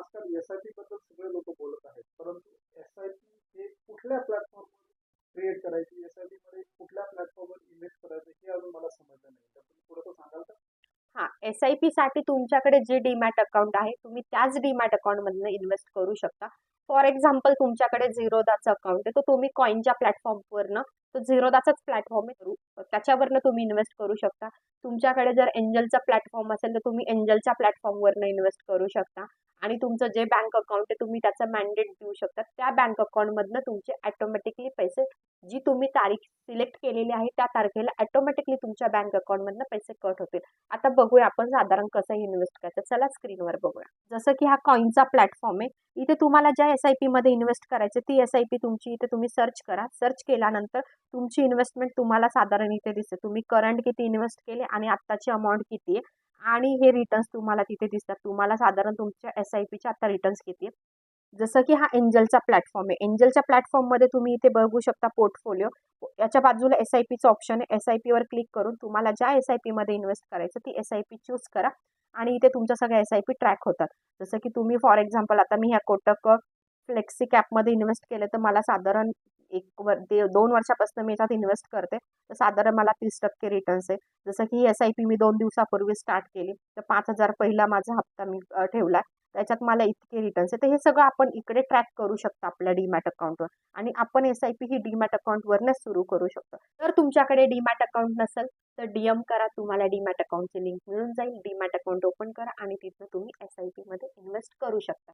आजकाल एस-आय-पी बद्दल सगळे लोक बोलत आहेत. परंतु एस-आय-पी हे कुठल्या प्लॅटफॉर्मवर क्रिएट करायची, एस-आय-पी मध्ये कुठल्या प्लॅटफॉर्मवर इन्व्हेस्ट करायचं हे अजून मला समजलं नाही. तर तुम्ही थोडंसं सांगाल का? हां, एस-आय-पी साठी तुमच्याकडे जे डीमॅट अकाउंट आहे, तुम्ही त्याच डीमॅट अकाउंटमधनं इन्व्हेस्ट करू शकता. फॉर एक्झाम्पल तुमच्याकडे झिरोदाचं अकाउंट आहे, तर तुम्ही कॉइनच्या प्लॅटफॉर्मवरनं तो झिरोदाचाच प्लॅटफॉर्म आहे, त्याच्यावरनं तुम्ही इन्व्हेस्ट करू शकता. तुमच्याकडे जर एंजलचा प्लॅटफॉर्म असेल, तर तुम्ही एंजलच्या प्लॅटफॉर्मवरनं इन्व्हेस्ट करू शकता. आणि तुमचं जे बँक अकाउंट आहे, तुम्ही त्याचं मॅन्डेट देऊ शकता. त्या बँक अकाउंटमधनं तुमचे ऑटोमॅटिकली पैसे जी तुम्ही तारीख सिलेक्ट केलेली आहे, त्या तारखेला ऑटोमॅटिकली तुमच्या बँक अकाउंटमधनं पैसे कट होतील. आता बघूया आपण साधारण कसं इन्व्हेस्ट करायचं. चला स्क्रीनवर बघूया. जसं की हा कॉइनचा प्लॅटफॉर्म आहे. इथे तुम्हाला ज्या एस-आय-पी मध्ये इन्व्हेस्ट करायचे ती एस-आय-पी तुमची इथे तुम्ही सर्च करा. सर्च केल्यानंतर तुमची इन्व्हेस्टमेंट तुम्हाला साधारण इथे दिसते. तुम्ही करंट किती इन्व्हेस्ट केले आणि आत्ताची अमाऊंट किती आहे आणि हे रिटर्न्स तुम्हाला तिथे दिसतात. तुम्हाला साधारण तुमच्या एस-आय-पीचे आता रिटर्न्स किती आहे. जसं की हा एंजलचा प्लॅटफॉर्म आहे. एंजलच्या प्लॅटफॉर्ममध्ये तुम्ही इथे बघू शकता पोर्टफोलिओ. याच्या बाजूला एस-आय-पीचं ऑप्शन आहे. एस-आय-पीवर क्लिक करून तुम्हाला ज्या एस-आय-पीमध्ये इन्व्हेस्ट करायचं ती एस-आय-पी चूज करा आणि इथे तुमच्या सगळ्या एस-आय-पी ट्रॅक होतात. जसं की तुम्ही फॉर एक्झाम्पल आता मी ह्या कोटक फ्लेक्सी कॅपमध्ये इन्व्हेस्ट केलं तर मला साधारण 2 वर्षापासून मी याच्यात इन्व्हेस्ट करते. तर साधारण मला 30% रिटर्न्स आहे. जसं की ही एस-आय-पी मी 2 दिवसापूर्वी स्टार्ट केली. तर 5,000 पहिला माझा हप्ता मी ठेवला. त्याच्यात मला इतके रिटर्न्स आहे. तर हे सगळं आपण इकडे ट्रॅक करू शकतो आपल्या डीमॅट अकाउंटवर आणि आपण एस-आय-पी ही डीमॅट अकाउंटवरच सुरू करू शकतो. जर तुमच्याकडे डीमॅट अकाउंट नसेल तर डीएम करा. तुम्हाला डीमॅट अकाउंटची लिंक मिळून जाईल. डीमॅट अकाउंट ओपन करा आणि तिथं तुम्ही एस-आय-पी मध्ये इन्व्हेस्ट करू शकता.